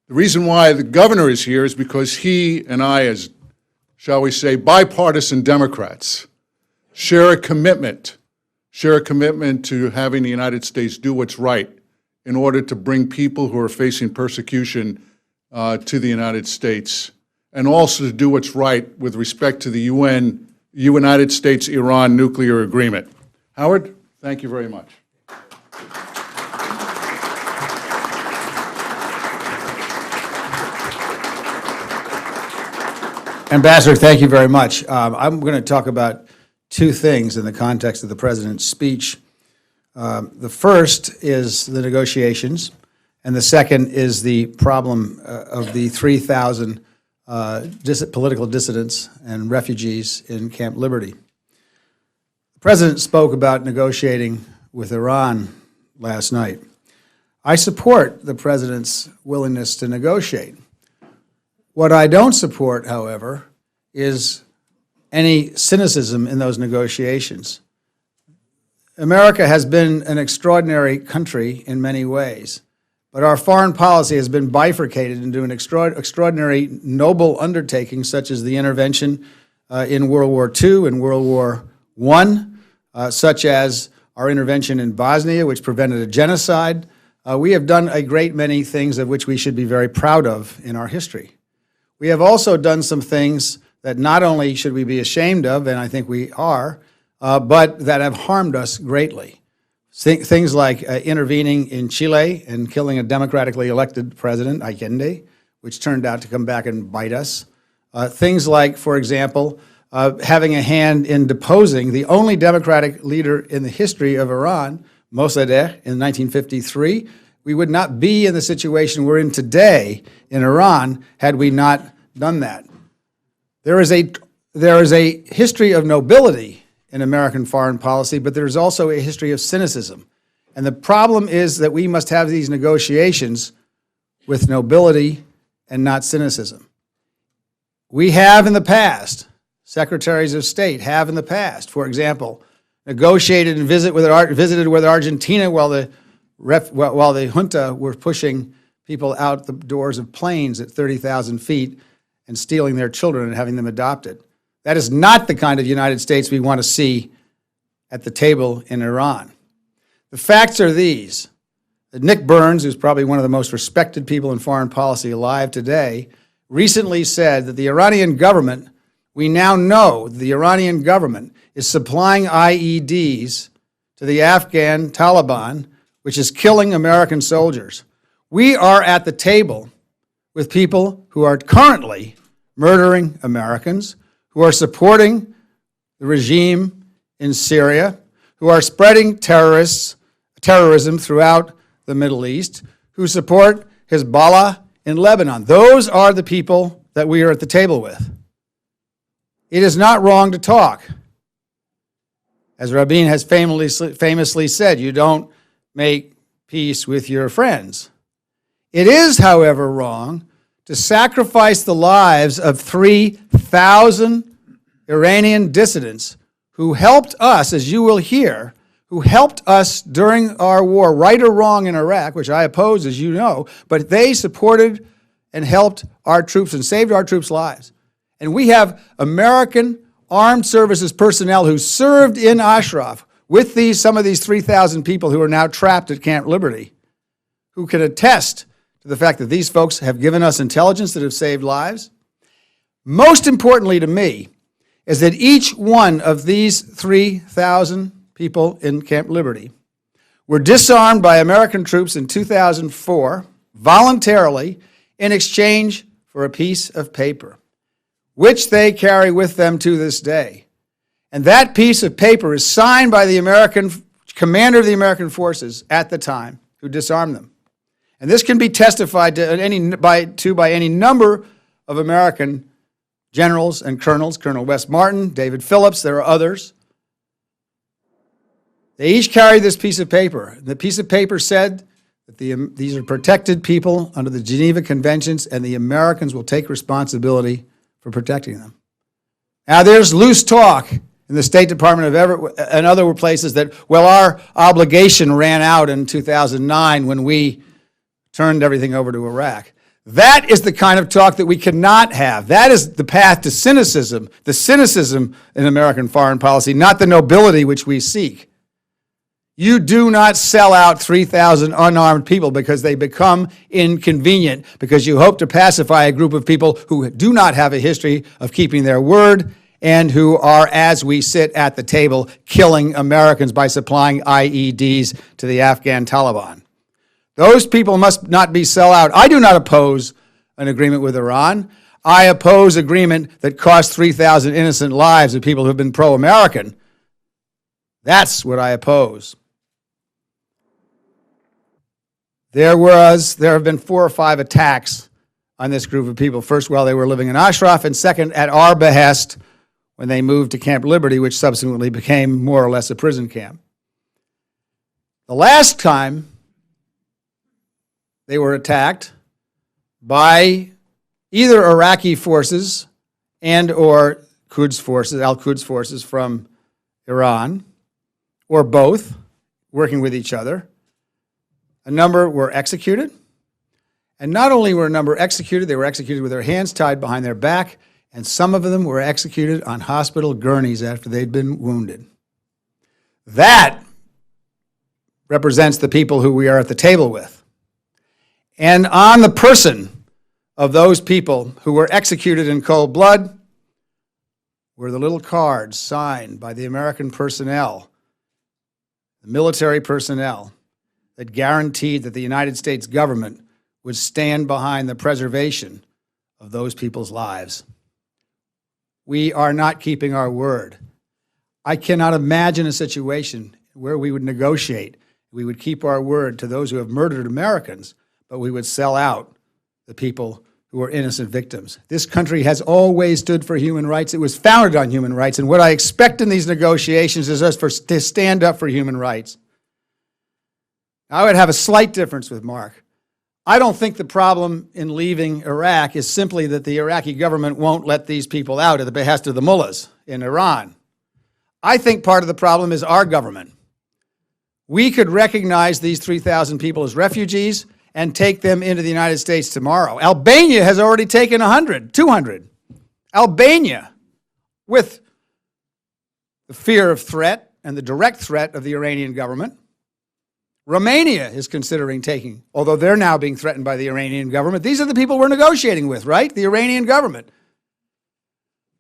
The reason why the governor is here is because he and I, as, shall we say, bipartisan Democrats, share a commitment to having the United States do what's right in order to bring people who are facing persecution to the United States, and also to do what's right with respect to the United States-Iran nuclear agreement. Howard, thank you very much. Ambassador, thank you very much. I'm going to talk about two things in the context of the President's speech. The first is the negotiations, and the second is the problem of the 3,000 political dissidents and refugees in Camp Liberty. The President spoke about negotiating with Iran last night. I support the President's willingness to negotiate. What I don't support, however, is any cynicism in those negotiations. America has been an extraordinary country in many ways, but our foreign policy has been bifurcated into an extraordinary noble undertaking, such as the intervention in World War II and World War I, such as our intervention in Bosnia, which prevented a genocide. We have done a great many things of which we should be very proud of in our history. We have also done some things that not only should we be ashamed of, and I think we are, but that have harmed us greatly. Things like intervening in Chile and killing a democratically elected president, Allende, which turned out to come back and bite us. Things like, for example, having a hand in deposing the only democratic leader in the history of Iran, Mossadegh, in 1953. We would not be in the situation we're in today in Iran had we not done that. There is a history of nobility in American foreign policy, but there's also a history of cynicism. And the problem is that we must have these negotiations with nobility and not cynicism. We have in the past, secretaries of state have in the past, for example, negotiated and visited with Argentina while the junta were pushing people out the doors of planes at 30,000 feet and stealing their children and having them adopted. That is not the kind of United States we want to see at the table in Iran. The facts are these. Nick Burns, who's probably one of the most respected people in foreign policy alive today, recently said that the Iranian government, we now know the Iranian government is supplying IEDs to the Afghan Taliban, which is killing American soldiers. We are at the table with people who are currently murdering Americans, who are supporting the regime in Syria, who are spreading terrorism throughout the Middle East, who support Hezbollah in Lebanon. Those are the people that we are at the table with. It is not wrong to talk. As Rabin has famously said, you don't make peace with your friends. It is, however, wrong to sacrifice the lives of 3,000 Iranian dissidents who helped us, as you will hear, who helped us during our war, right or wrong, in Iraq, which I oppose, as you know, but they supported and helped our troops and saved our troops' lives. And we have American armed services personnel who served in Ashraf with some of these 3,000 people who are now trapped at Camp Liberty, who can attest to the fact that these folks have given us intelligence that have saved lives. Most importantly to me is that each one of these 3,000 people in Camp Liberty were disarmed by American troops in 2004 voluntarily in exchange for a piece of paper, which they carry with them to this day. And that piece of paper is signed by the American commander of the American forces at the time who disarmed them. And this can be testified to by any number of American generals and colonels, Colonel Wes Martin, David Phillips, there are others. They each carried this piece of paper. The piece of paper said that these are protected people under the Geneva Conventions, and the Americans will take responsibility for protecting them. Now, there's loose talk in the State Department and other places that, well, our obligation ran out in 2009 when we turned everything over to Iraq. That is the kind of talk that we cannot have. That is the path to cynicism, the cynicism in American foreign policy, not the nobility which we seek. You do not sell out 3,000 unarmed people because they become inconvenient, because you hope to pacify a group of people who do not have a history of keeping their word and who are, as we sit at the table, killing Americans by supplying IEDs to the Afghan Taliban. Those people must not be sell out. I do not oppose an agreement with Iran. I oppose agreement that costs 3,000 innocent lives of people who have been pro-American. That's what I oppose. There have been 4 or 5 attacks on this group of people. First, while they were living in Ashraf, and second, at our behest when they moved to Camp Liberty, which subsequently became more or less a prison camp. The last time they were attacked by either Iraqi forces and or Quds forces, al-Quds forces from Iran, or both, working with each other. A number were executed, and not only were a number executed, they were executed with their hands tied behind their back, and some of them were executed on hospital gurneys after they'd been wounded. That represents the people who we are at the table with. And on the person of those people who were executed in cold blood were the little cards signed by the American personnel, the military personnel, that guaranteed that the United States government would stand behind the preservation of those people's lives. We are not keeping our word. I cannot imagine a situation where we would negotiate. We would keep our word to those who have murdered Americans, but we would sell out the people who are innocent victims. This country has always stood for human rights. It was founded on human rights, and what I expect in these negotiations is us to stand up for human rights. I would have a slight difference with Mark. I don't think the problem in leaving Iraq is simply that the Iraqi government won't let these people out at the behest of the mullahs in Iran. I think part of the problem is our government. We could recognize these 3,000 people as refugees and take them into the United States tomorrow. Albania has already taken 100, 200. Albania, with the fear of threat and the direct threat of the Iranian government. Romania is considering taking, although they're now being threatened by the Iranian government. These are the people we're negotiating with, right? The Iranian government.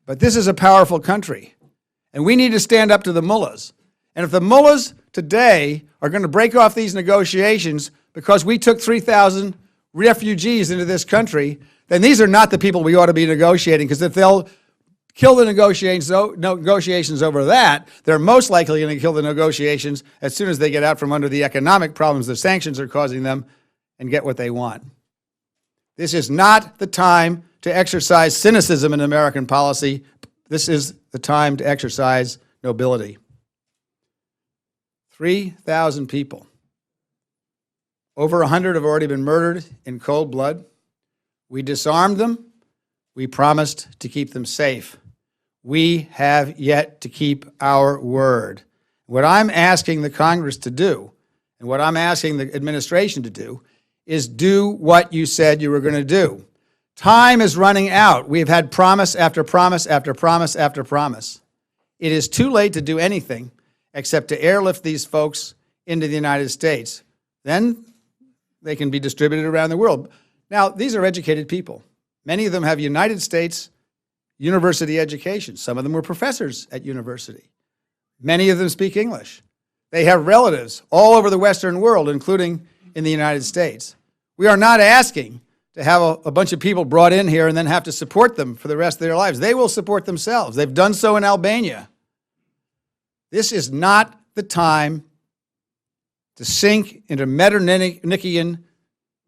But this is a powerful country, and we need to stand up to the mullahs. And if the mullahs today are going to break off these negotiations because we took 3,000 refugees into this country, then these are not the people we ought to be negotiating, because if they'll kill the negotiations over that, they're most likely going to kill the negotiations as soon as they get out from under the economic problems the sanctions are causing them and get what they want. This is not the time to exercise cynicism in American policy. This is the time to exercise nobility. 3,000 people. Over 100 have already been murdered in cold blood. We disarmed them. We promised to keep them safe. We have yet to keep our word. What I'm asking the Congress to do, and what I'm asking the administration to do, is do what you said you were going to do. Time is running out. We've had promise after promise after promise after promise. It is too late to do anything except to airlift these folks into the United States. Then they can be distributed around the world. Now, these are educated people. Many of them have United States university education. Some of them were professors at university. Many of them speak English. They have relatives all over the Western world, including in the United States. We are not asking to have a bunch of people brought in here and then have to support them for the rest of their lives. They will support themselves. They've done so in Albania. This is not the time to sink into Metternichian,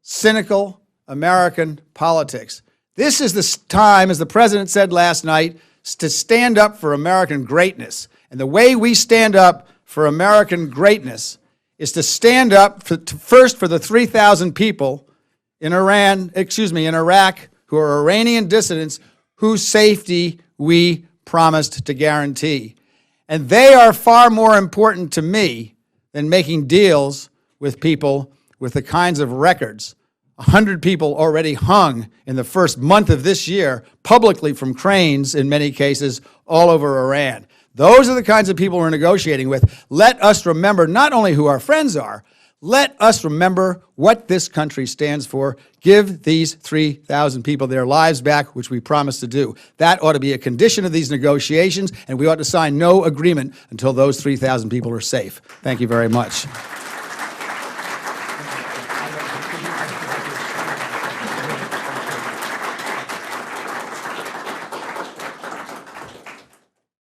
cynical American politics. This is the time, as the president said last night, to stand up for American greatness. And the way we stand up for American greatness is to stand up first for the 3,000 people in Iraq, who are Iranian dissidents, whose safety we promised to guarantee. And they are far more important to me than making deals with people with the kinds of records 100 people already hung in the first month of this year, publicly from cranes in many cases, all over Iran. Those are the kinds of people we're negotiating with. Let us remember not only who our friends are, let us remember what this country stands for. Give these 3,000 people their lives back, which we promised to do. That ought to be a condition of these negotiations, and we ought to sign no agreement until those 3,000 people are safe. Thank you very much.